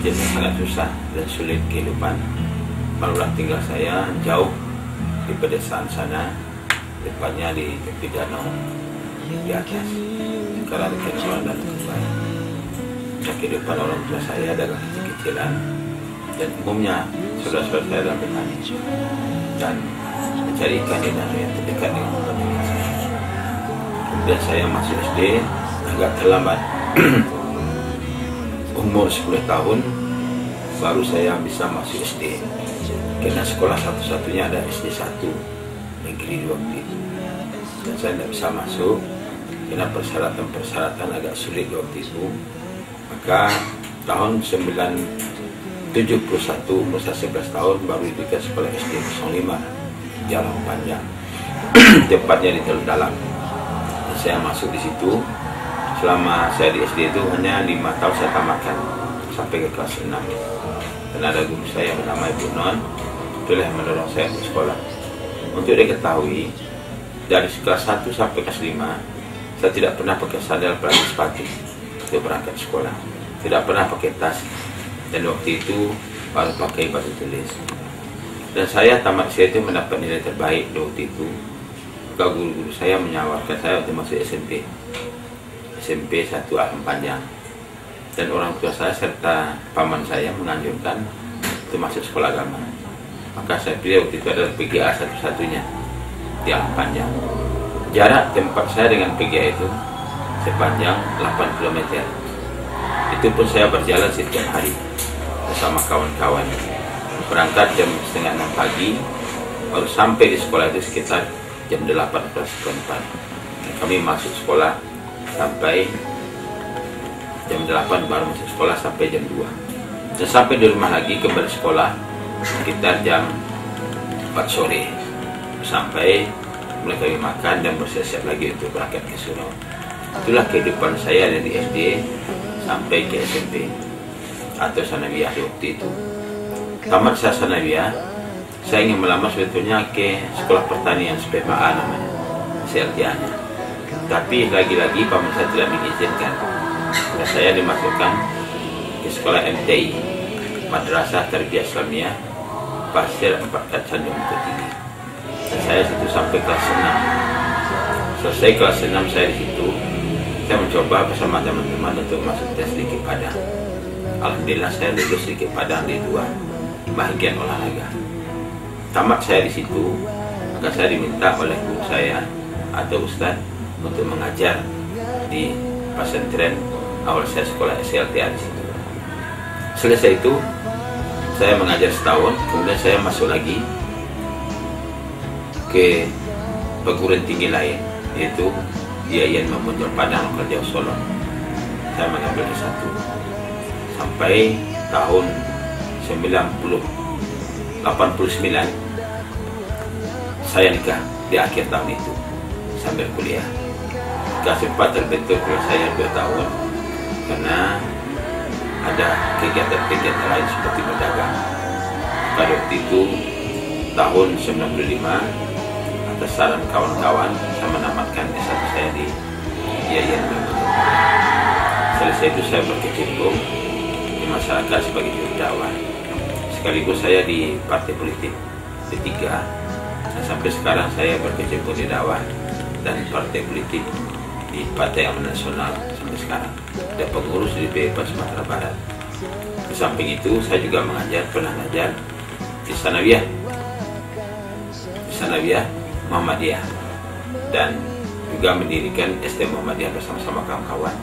jadi sangat susah dan sulit kehidupan. Malulah tinggal saya jauh di pedesaan sana, depannya di tepi danau di atas. Sekarang di Kecil dan kembali. Kehidupan orang tua saya adalah kecil-kecilan dan umumnya saudara-saudara saya adalah petani dan mencari ikan di danau yang terdekat dengan tempat tinggal saya. Kemudian saya masuk SD agak terlambat. Umur 10 tahun baru saya bisa masuk SD, karena sekolah satu-satunya ada SD 1 negeri waktu itu, dan saya tidak bisa masuk karena persyaratan agak sulit waktu itu. Maka tahun 1971 umur saya 11 tahun baru diberikan sekolah SD 05 Jalan Panjang, tepatnya di Teluk Dalam. Dan saya masuk di situ. Selama saya di SD itu hanya 5 tahun saya tamatkan sampai ke kelas 6. Dan ada guru saya bernama Ibu Non, itulah yang mendorong saya untuk sekolah. Untuk diketahui, dari kelas 1 sampai kelas 5 saya tidak pernah pakai sandal pelana sepatu untuk berangkat sekolah, tidak pernah pakai tas, dan waktu itu baru pakai batu tulis. Dan saya tamat saya itu mendapat nilai terbaik waktu itu. Maka guru-guru saya menyawarkan saya untuk masuk SMP 1 Alam Panjang, dan orang tua saya serta paman saya menganjurkan untuk masuk sekolah agama. Maka saya pilih waktu itu adalah PGA satu-satunya di Alam Panjang. Jarak tempat saya dengan PGA itu sepanjang 8 km. Itu pun saya berjalan setiap hari bersama kawan-kawan. Berangkat jam setengah 6 pagi, baru sampai di sekolah itu sekitar jam 8:04. Kami masuk sekolah sampai jam 8, baru masuk sekolah sampai jam 2. Dan sampai di rumah lagi kembali sekolah sekitar jam 4 sore. Sampai mulai kami makan dan bersiap-siap lagi untuk berangkat ke surau. Itulah kehidupan saya dari SD sampai ke SMP atau sanawiyah waktu itu. Tamat saya sanawiyah, saya ingin melamar sebetulnya ke sekolah pertanian SPMA namanya, SLTA-nya. Tapi lagi-lagi paman saya tidak mengizinkan, dan saya dimasukkan ke sekolah MTI, Madrasah Tarbiyah Islamiyah Pasir 4 Tanjung Tinggi. Dan saya situ sampai kelas 6. Selesai kelas 6 saya di situ, saya mencoba bersama teman-teman untuk masuk tes di Padang. Alhamdulillah saya lulus di Padang di 2 bagian olahraga. Tamat saya di situ, maka saya diminta oleh guru saya atau ustadz untuk mengajar di pesantren awal saya sekolah SLTA di situ. Selesai itu saya mengajar setahun, kemudian saya masuk lagi ke perguruan tinggi lain, yaitu IAIN Memunjol Padang Kerja Solo. Saya mengambil S1 sampai tahun 89 saya nikah di akhir tahun itu sambil kuliah. Sempat terbentuk kalau saya 2 tahun karena ada kegiatan-kegiatan lain seperti berdagang. Pada waktu itu tahun 95 atas saran kawan-kawan saya menamatkan S1 saya di IAIN. Selesai itu saya berkecimpung di masyarakat sebagai juru dakwah. Sekaligus saya di partai politik P3. Dan sampai sekarang saya berkecimpung di dakwah dan partai politik di Partai Amanat Nasional sampai sekarang. Ada pengurus di PPP Sumatera Barat. Di samping itu saya juga pernah mengajar di Sanawiyah Muhammadiyah, dan juga mendirikan STM Muhammadiyah bersama-sama kawan-kawan,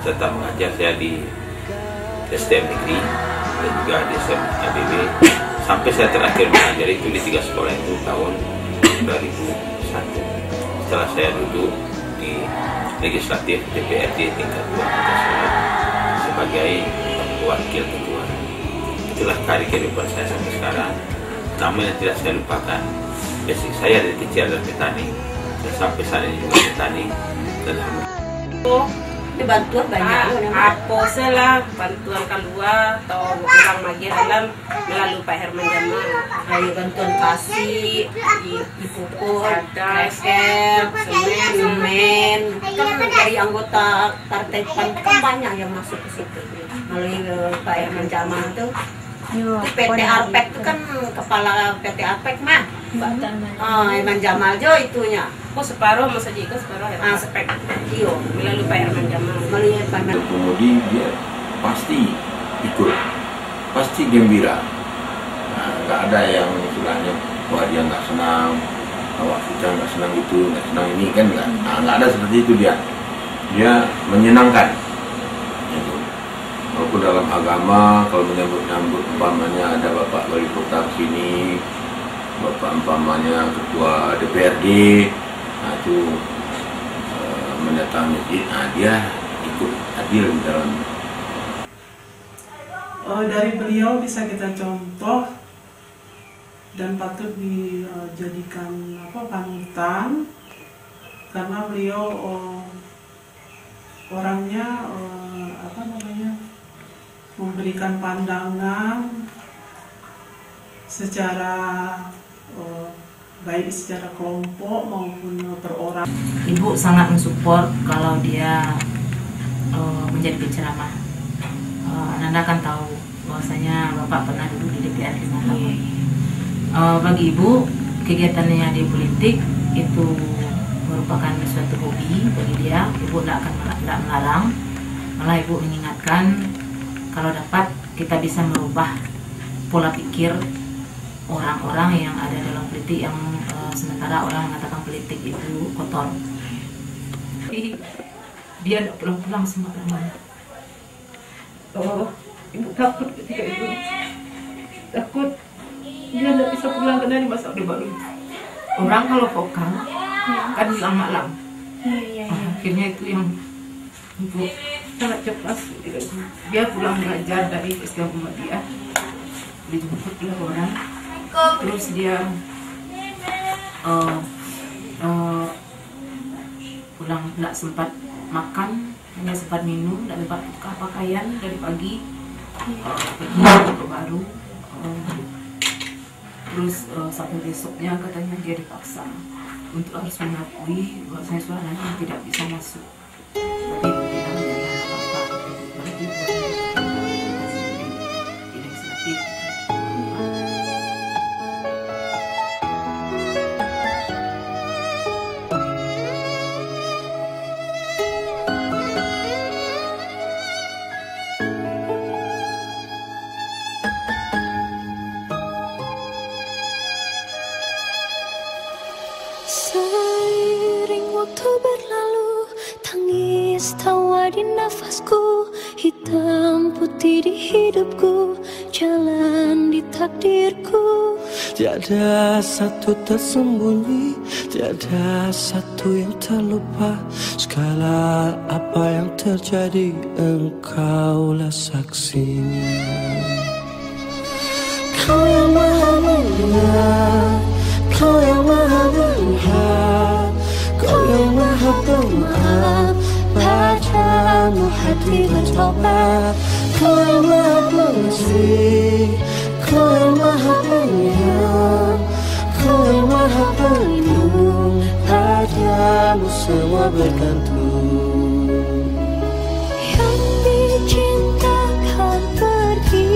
serta mengajar saya di STM Negeri dan juga di STM ABB, sampai saya terakhir mengajar itu di 3 sekolah itu tahun 2001. Setelah saya duduk di legislatif DPRD tingkat 2 Solo sebagai wakil ketua. Itulah karir kehidupan saya sampai sekarang. Namun yang tidak saya lupakan, basic saya dari kecil adalah petani, dan sampai saat ini juga petani. Dan Ini bantuan banyak. Apa salah bantuan keluar atau orang magi dalam melalui Pak Herman Jamal. Kayak bantuan kasih, dipukul, ada semen, kan dari anggota partai PAN kan banyak yang masuk ke situ. Melalui Pak Herman Jamal tuh. PT Arpek itu kan kepala PT Arpek mah. Herman Jamal jo itunya. Oh separuh masa jika separuh ya. Spek. Iyo. Melalui Pak Herman Jamal. Melalui Pak Herman. Pengemudi dia pasti ikut, pasti gembira. Nggak ada yang istilahnya wah dia nggak senang, wah kita nggak senang itu, nggak senang ini kan nggak ada seperti itu dia menyenangkan. Gitu. Walaupun dalam agama kalau menyambut umpamanya ada bapak wali kota sini, bapak umpamanya ketua DPRD, nah itu mendatangi masjid, nah dia ikut hadir di dalam. Dari beliau bisa kita contoh dan patut dijadikan panutan karena beliau orangnya memberikan pandangan secara baik secara kelompok maupun perorang. Ibu sangat mensupport kalau dia menjadi penceramah. Nanda kan tahu bahwasanya Bapak pernah duduk di DPR 5 tahun. Bagi Ibu, kegiatannya di politik itu merupakan suatu hobi bagi dia. Ibu tidak melarang, malah Ibu mengingatkan kalau dapat kita bisa merubah pola pikir orang-orang yang ada dalam politik yang sementara orang mengatakan politik itu kotor. Dia tidak pulang-pulang sembarangan. Ibu takut ketika itu. Takut dia tidak bisa pulang karena di masa Orde Baru. Orang kalau vokal kan bilang malam. Akhirnya itu yang Ibu Sangat cepat. dia pulang belajar dari Islam Muhammadiyah, dijemput oleh orang, terus dia pulang tidak sempat makan, hanya sempat minum, tidak sempat buka pakaian dari pagi pergi ke baru, terus sampai besoknya katanya dia dipaksa untuk harus mengakui bahwa saya suaranya tidak bisa masuk. Tapi Ibu bilang jangan apa-apa, berarti tidak sedikit. Seiring waktu berlalu, tangis tawa di nafasku, hitam putih di hidupku, jalan di takdirku. Tiada satu tersembunyi, tiada satu yang terlupa. Segala apa yang terjadi, engkaulah saksinya. Kau yang maha mendengar, Kau yang maha melihat, Kau yang maha pemaaf, padamu hati bertobat. Kau yang maha pengasih, Kau yang maha penyayang, Kau yang maha pelindung, padamu semua bergantung. Yang dicintakan pergi,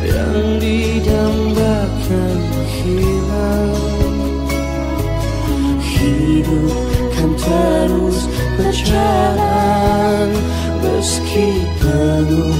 yang didambakan hilang. Hidup kan terus berjalan meski penuh